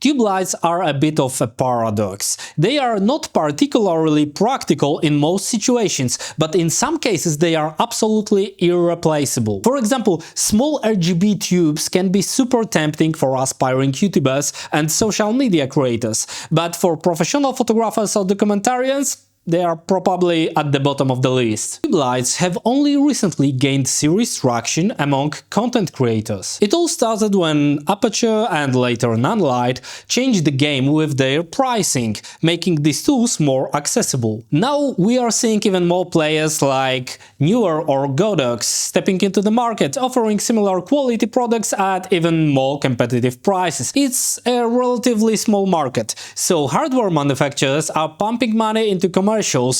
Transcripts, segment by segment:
Tube lights are a bit of a paradox. They are not particularly practical in most situations, but in some cases they are absolutely irreplaceable. For example, small RGB tubes can be super tempting for aspiring YouTubers and social media creators, but for professional photographers or documentarians, they are probably at the bottom of the list. Tube lights have only recently gained serious traction among content creators. It all started when Aperture and later Nanlite changed the game with their pricing, making these tools more accessible. Now we are seeing even more players like Neewer or Godox stepping into the market, offering similar quality products at even more competitive prices. It's a relatively small market, so hardware manufacturers are pumping money into commercials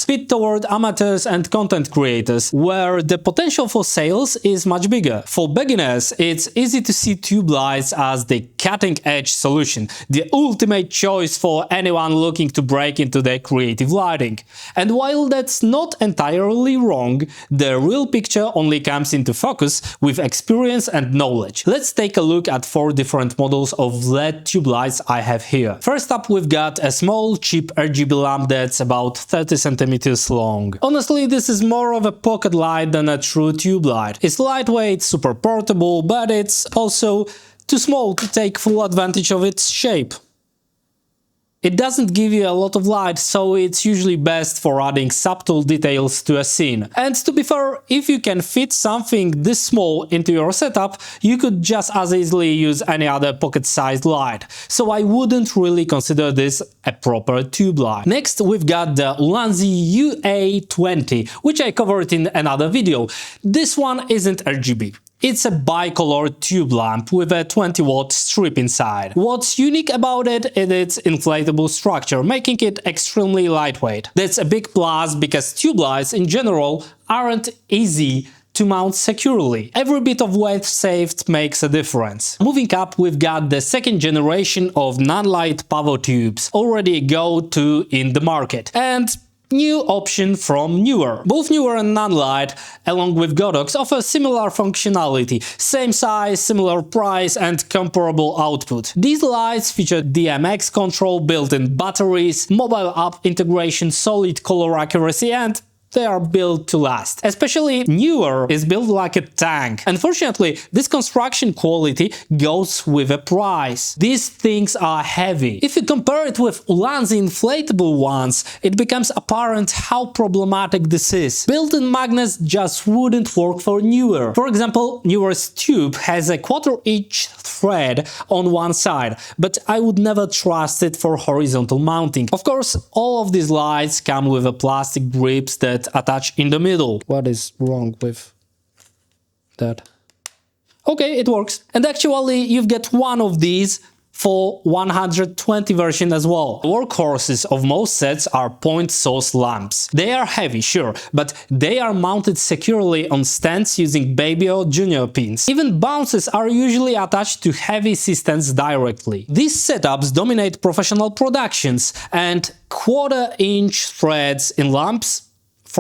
fit toward amateurs and content creators, where the potential for sales is much bigger. For beginners, it's easy to see tube lights as the cutting-edge solution, the ultimate choice for anyone looking to break into the creative lighting. And while that's not entirely wrong, the real picture only comes into focus with experience and knowledge. Let's take a look at 4 different models of LED tube lights I have here. First up, we've got a small, cheap RGB lamp that's about 30 centimeters long. Honestly, this is more of a pocket light than a true tube light. It's lightweight, super portable, but it's also too small to take full advantage of its shape. It doesn't give you a lot of light, so it's usually best for adding subtle details to a scene. And to be fair, if you can fit something this small into your setup, you could just as easily use any other pocket-sized light. So I wouldn't really consider this a proper tube light. Next, we've got the Ulanzi UA20, which I covered in another video. This one isn't RGB. It's a bicolor tube lamp with a 20-watt strip inside. What's unique about it is its inflatable structure, making it extremely lightweight. That's a big plus because tube lights in general aren't easy to mount securely. Every bit of weight saved makes a difference. Moving up, we've got the second generation of Nanlite Pavo tubes, already a go-to in the market. And new option from Neewer. Both Neewer and Nanlite, along with Godox, offer similar functionality, same size, similar price and comparable output. These lights feature DMX control, built-in batteries, mobile app integration, solid color accuracy, and they are built to last. Especially Neewer is built like a tank. Unfortunately, this construction quality goes with a price. These things are heavy. If you compare it with Ulanzi inflatable ones, it becomes apparent how problematic this is. Built-in magnets just wouldn't work for Neewer. For example, Neewer's tube has a 1/4-inch thread on one side, but I would never trust it for horizontal mounting. Of course, all of these lights come with a plastic grips that attach in the middle. What is wrong with that? Okay, it works. And actually, you get one of these for 120 version as well. Workhorses of most sets are point source lamps. They are heavy, sure, but they are mounted securely on stands using baby or junior pins. Even bounces are usually attached to heavy systems directly. These setups dominate professional productions, and 1/4-inch threads in lamps?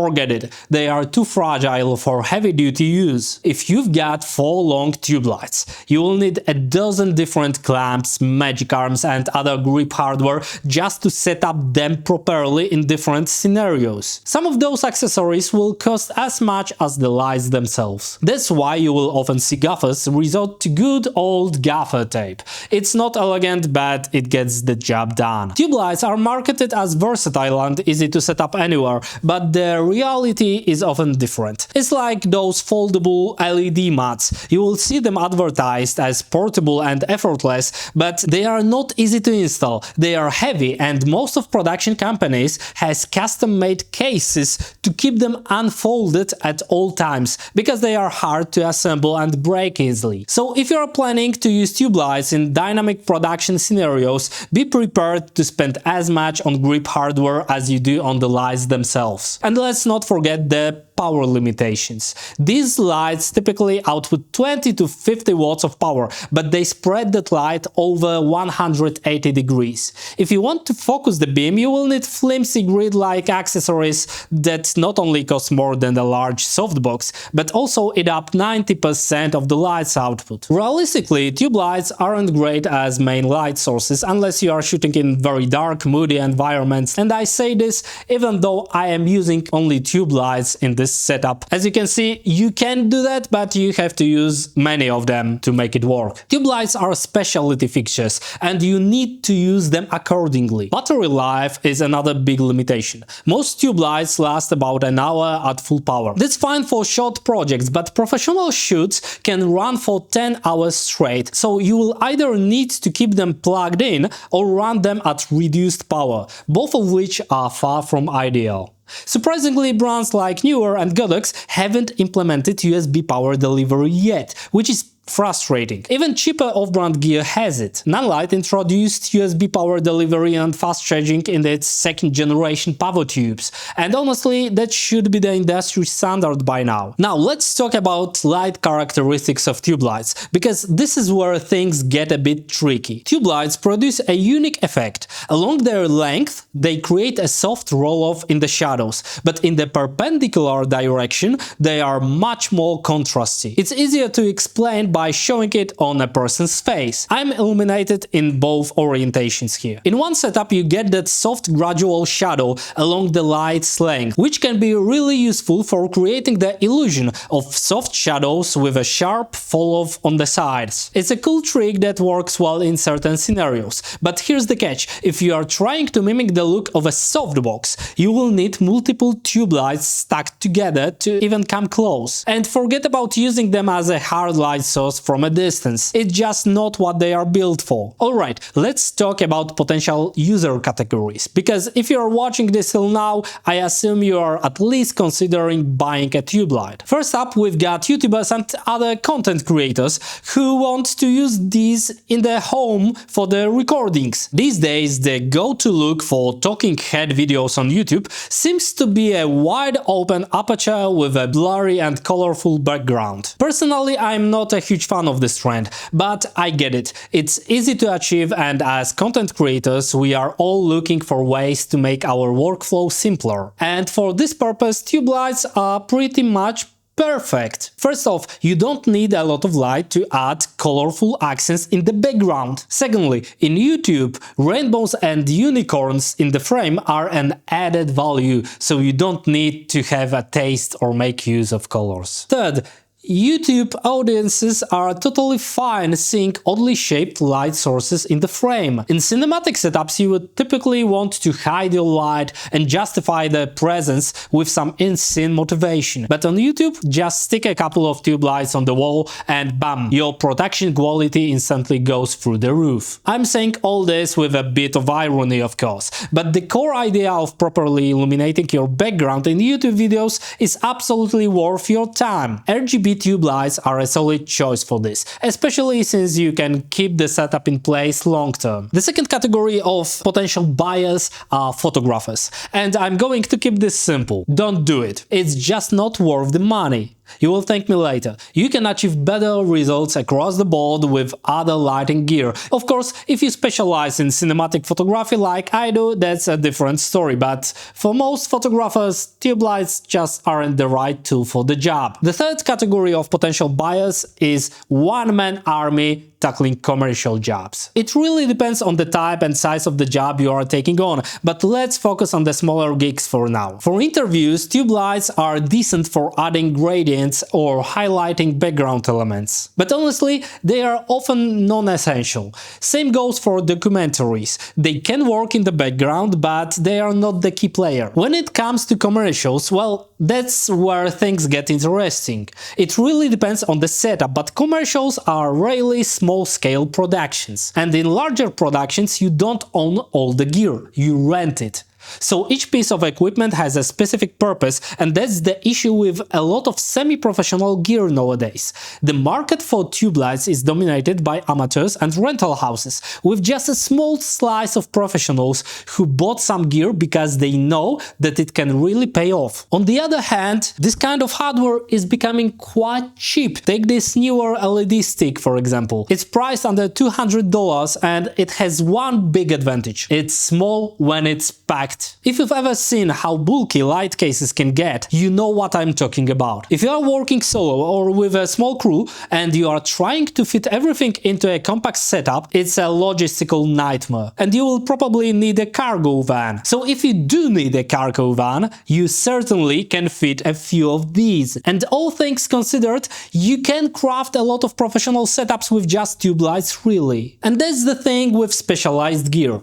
Forget it, they are too fragile for heavy-duty use. If you've got 4 long tube lights, you will need a dozen different clamps, magic arms and other grip hardware just to set up them properly in different scenarios. Some of those accessories will cost as much as the lights themselves. That's why you will often see gaffers resort to good old gaffer tape. It's not elegant, but it gets the job done. Tube lights are marketed as versatile and easy to set up anywhere, but the reality is often different. It's like those foldable LED mats. You will see them advertised as portable and effortless, but they are not easy to install. They are heavy, and most of production companies has custom-made cases to keep them unfolded at all times, because they are hard to assemble and break easily. So if you are planning to use tube lights in dynamic production scenarios, be prepared to spend as much on grip hardware as you do on the lights themselves. And let's not forget the power limitations. These lights typically output 20 to 50 watts of power, but they spread that light over 180 degrees. If you want to focus the beam, you will need flimsy grid-like accessories that not only cost more than a large softbox, but also eat up 90% of the light's output. Realistically, tube lights aren't great as main light sources unless you are shooting in very dark, moody environments, and I say this even though I am using only tube lights in this setup. As you can see, you can do that, but you have to use many of them to make it work. Tube lights are specialty fixtures, and you need to use them accordingly. Battery life is another big limitation. Most tube lights last about an hour at full power. That's fine for short projects, but professional shoots can run for 10 hours straight, so you will either need to keep them plugged in or run them at reduced power, both of which are far from ideal. Surprisingly, brands like Neewer and Godox haven't implemented USB power delivery yet, which is frustrating. Even cheaper off-brand gear has it. Nanlite introduced USB power delivery and fast charging in its second generation Pavo tubes, and honestly, that should be the industry standard by now. Now let's talk about light characteristics of tube lights, because this is where things get a bit tricky. Tube lights produce a unique effect. Along their length, they create a soft roll-off in the shadows, but in the perpendicular direction, they are much more contrasty. It's easier to explain by showing it on a person's face. I'm illuminated in both orientations here. In one setup you get that soft gradual shadow along the light's length, which can be really useful for creating the illusion of soft shadows with a sharp fall-off on the sides. It's a cool trick that works well in certain scenarios, but here's the catch: if you are trying to mimic the look of a softbox, you will need multiple tube lights stacked together to even come close. And forget about using them as a hard light source from a distance. It's just not what they are built for. Alright, let's talk about potential user categories, because if you are watching this till now, I assume you are at least considering buying a tube light. First up, we've got YouTubers and other content creators who want to use these in their home for their recordings. These days, the go-to look for talking head videos on YouTube seems to be a wide open aperture with a blurry and colorful background. Personally, I'm not a huge fan of this trend, but I get it. It's easy to achieve, and as content creators, we are all looking for ways to make our workflow simpler. And for this purpose, tube lights are pretty much perfect. First off, you don't need a lot of light to add colorful accents in the background. Secondly, in YouTube, rainbows and unicorns in the frame are an added value, so you don't need to have a taste or make use of colors. Third, YouTube audiences are totally fine seeing oddly shaped light sources in the frame. In cinematic setups, you would typically want to hide your light and justify the presence with some in-scene motivation. But on YouTube, just stick a couple of tube lights on the wall and bam, your production quality instantly goes through the roof. I'm saying all this with a bit of irony, of course, but the core idea of properly illuminating your background in YouTube videos is absolutely worth your time. RGB tube lights are a solid choice for this, especially since you can keep the setup in place long term. The second category of potential buyers are photographers, and I'm going to keep this simple. Don't do it. It's just not worth the money. You will thank me later. You can achieve better results across the board with other lighting gear. Of course, if you specialize in cinematic photography like I do, that's a different story, but for most photographers, tube lights just aren't the right tool for the job. The third category of potential buyers is one-man army tackling commercial jobs. It really depends on the type and size of the job you are taking on, but let's focus on the smaller gigs for now. For interviews, tube lights are decent for adding gradients or highlighting background elements. But honestly, they are often non-essential. Same goes for documentaries. They can work in the background, but they are not the key player. When it comes to commercials, well, that's where things get interesting. It really depends on the setup, but commercials are rarely small-scale productions. And in larger productions, you don't own all the gear, you rent it. So each piece of equipment has a specific purpose, and that's the issue with a lot of semi-professional gear nowadays. The market for tube lights is dominated by amateurs and rental houses, with just a small slice of professionals who bought some gear because they know that it can really pay off. On the other hand, this kind of hardware is becoming quite cheap. Take this newer LED stick, for example. It's priced under $200 and it has one big advantage. It's small when it's packed. If you've ever seen how bulky light cases can get, you know what I'm talking about. If you are working solo or with a small crew and you are trying to fit everything into a compact setup, it's a logistical nightmare. And you will probably need a cargo van. So if you do need a cargo van, you certainly can fit a few of these. And all things considered, you can craft a lot of professional setups with just tube lights, really. And that's the thing with specialized gear.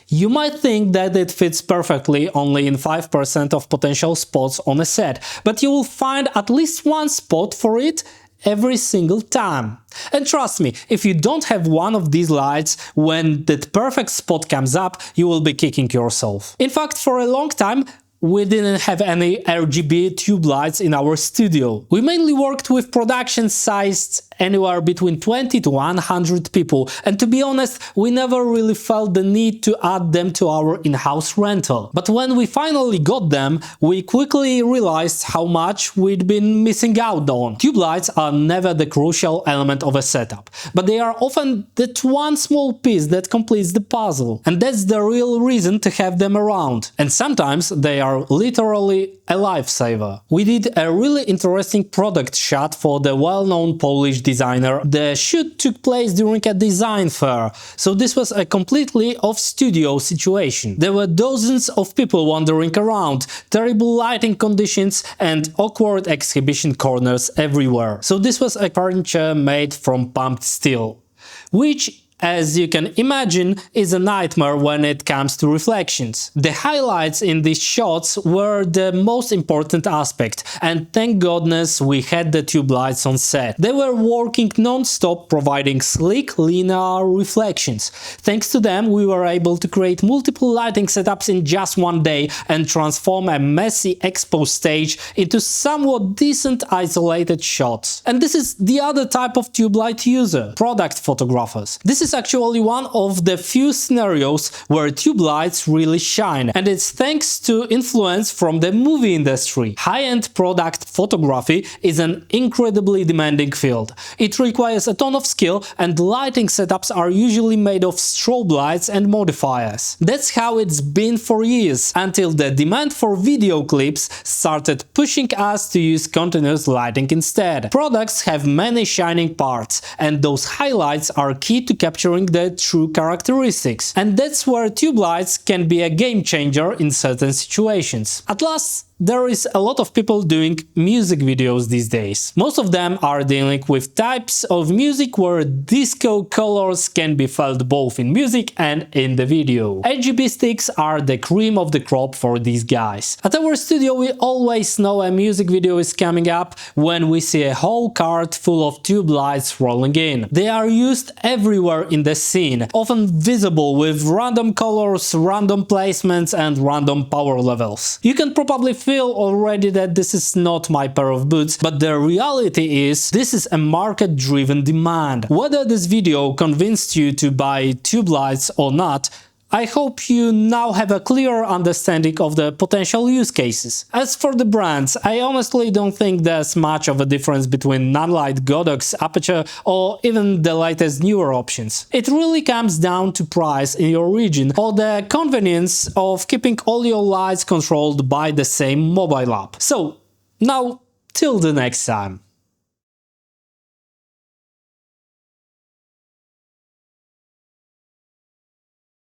You might think that it fits perfectly only in 5% of potential spots on a set, but you will find at least one spot for it every single time. And trust me, if you don't have one of these lights, when that perfect spot comes up, you will be kicking yourself. In fact, for a long time, we didn't have any RGB tube lights in our studio. We mainly worked with production sized anywhere between 20 to 100 people, and to be honest, we never really felt the need to add them to our in-house rental. But when we finally got them, we quickly realized how much we'd been missing out on. Tube lights are never the crucial element of a setup, but they are often that one small piece that completes the puzzle. And that's the real reason to have them around. And sometimes they are literally a lifesaver. We did a really interesting product shot for the well-known Polish designer. The shoot took place during a design fair, so this was a completely off-studio situation. There were dozens of people wandering around, terrible lighting conditions and awkward exhibition corners everywhere. So this was a furniture made from pumped steel, which, as you can imagine, is a nightmare when it comes to reflections. The highlights in these shots were the most important aspect, and thank goodness we had the tube lights on set. They were working non-stop, providing sleek, linear reflections. Thanks to them, we were able to create multiple lighting setups in just one day and transform a messy expo stage into somewhat decent isolated shots. And this is the other type of tube light user, product photographers. This is actually one of the few scenarios where tube lights really shine, and it's thanks to influence from the movie industry. High-end product photography is an incredibly demanding field. It requires a ton of skill, and lighting setups are usually made of strobe lights and modifiers. That's how it's been for years, until the demand for video clips started pushing us to use continuous lighting instead. Products have many shining parts, and those highlights are key to capturing the true characteristics. And that's where tube lights can be a game changer in certain situations. At last, there is a lot of people doing music videos these days. Most of them are dealing with types of music where disco colors can be felt both in music and in the video. RGB sticks are the cream of the crop for these guys. At our studio, we always know a music video is coming up when we see a whole cart full of tube lights rolling in. They are used everywhere in the scene, often visible with random colors, random placements and random power levels. You can probably feel already that this is not my pair of boots, but the reality is this is a market-driven demand. Whether this video convinced you to buy tube lights or not, I hope you now have a clearer understanding of the potential use cases. As for the brands, I honestly don't think there's much of a difference between Nanlite, Godox, Aperture or even the latest newer options. It really comes down to price in your region or the convenience of keeping all your lights controlled by the same mobile app. So, now till the next time.